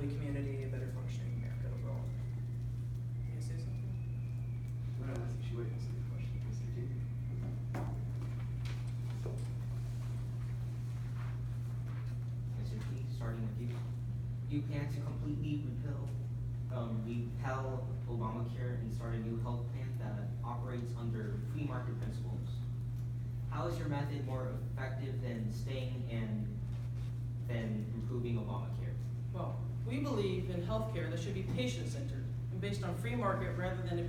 lively community, a better functioning America overall. Can you say something? No, I think she waited to answer the question. Mr. T. Mr. T, starting with you. You plan to completely repel Obamacare and start a new health plan that operates under free market principles. How is your method more effective than than improving Obamacare? Well, we believe in healthcare that should be patient-centered and based on free market rather than it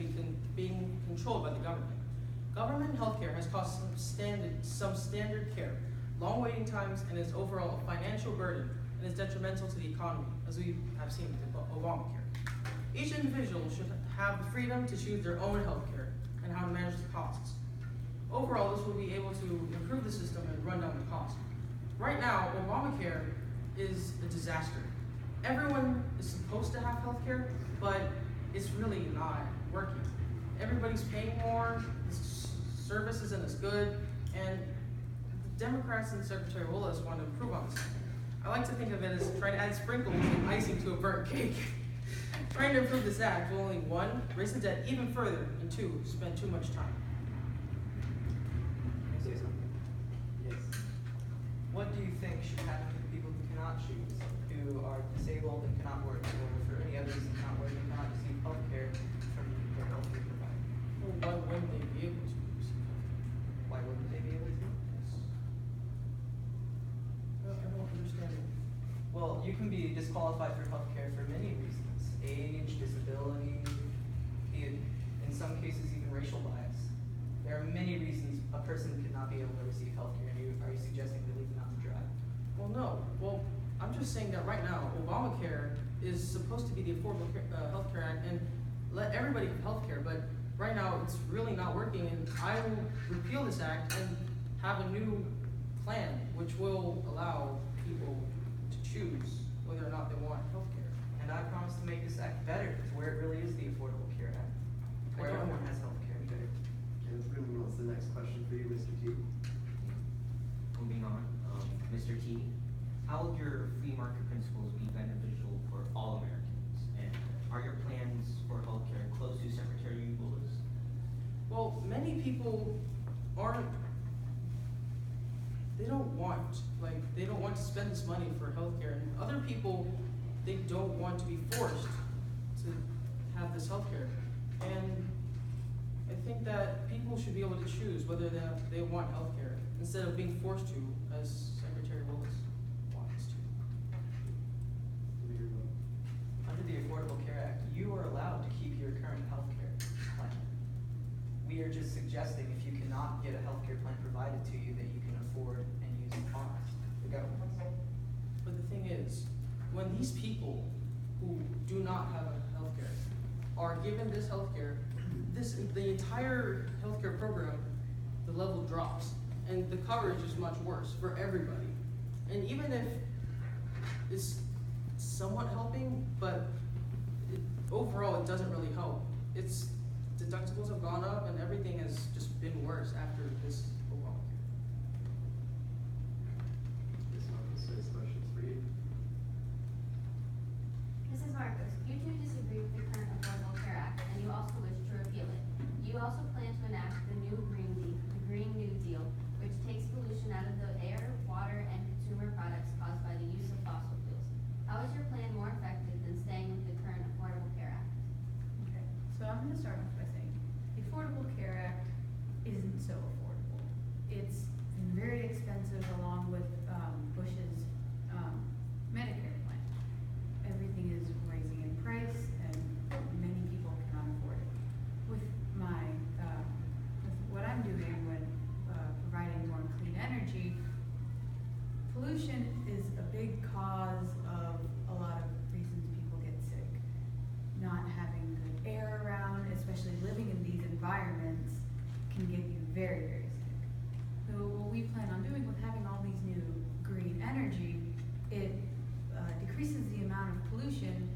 being controlled by the government. Government healthcare has caused some standard care, long waiting times, and is overall a financial burden and is detrimental to the economy, as we have seen with Obamacare. Each individual should have the freedom to choose their own healthcare and how to manage the costs. Overall, this will be able to improve the system and run down the cost. Right now, Obamacare is a disaster. Everyone is supposed to have healthcare, but it's really not working. Everybody's paying more, the service isn't as good, and the Democrats and Secretary Willis want to improve on this. I like to think of it as trying to add sprinkles and icing to a burnt cake. Trying to improve this act will only, one, raise the debt even further, and two, spend too much time. Can you say something? Yes. What do you think should happen to the people who cannot choose, who are disabled and cannot work, or for any other reason cannot work and cannot receive health care from their healthcare provider? Well, why wouldn't they be able to receive healthcare? Why wouldn't they be able to? Well, I don't understand it. Well, you can be disqualified for healthcare for many reasons. Age, disability, in some cases even racial bias. There are many reasons a person could not be able to receive healthcare, and are you suggesting we leave them out to dry? Well, no. Well, I'm just saying that right now, Obamacare is supposed to be the Affordable Health Care Act and let everybody have health care, but right now it's really not working, and I will repeal this act and have a new plan which will allow people to choose whether or not they want health care. And I promise to make this act better, to where it really is the Affordable Care Act, where I don't- everyone has health care. Okay. And let's bring on to the next question for you, Mr. T. Moving on, Mr. T, how will your free market principles be beneficial for all Americans? And are your plans for healthcare close to Secretary Willis? Well, many people aren't, they don't want to spend this money for healthcare, and other people, they don't want to be forced to have this healthcare. And I think that people should be able to choose whether they want healthcare instead of being forced to, as Secretary Willis wants to. Under the Affordable Care Act, you are allowed to keep your current health care plan. We are just suggesting if you cannot get a health care plan provided to you, that you can afford and use the government. But the thing is, when these people who do not have a healthcare are given this healthcare, the entire healthcare program, the level drops, and the coverage is much worse for everybody. And even if it's somewhat helping, but overall it doesn't really help. It's deductibles have gone up, and everything has just been worse after this Obamacare. This question is for you. Mrs. Marcos, you two disagree with the current Affordable Care Act, and you also wish to repeal it. You also plan to enact the Green New Deal, which takes pollution out of the air, water, and consumer products caused by the use of fossil fuels. How is your plan more effective than staying with the current Affordable Care Act? Okay, so I'm gonna start off by saying, the Affordable Care Act isn't so affordable. It's very expensive along with Bush's Medicare plan. Everything is raising in price and many people cannot afford it. With what I'm doing when providing more clean energy, pollution is a big cause of a lot of reasons people get sick. Not having good air around, especially living in these environments, can get you very, very sick. So what we plan on doing with having all these new green energy, it decreases the amount of pollution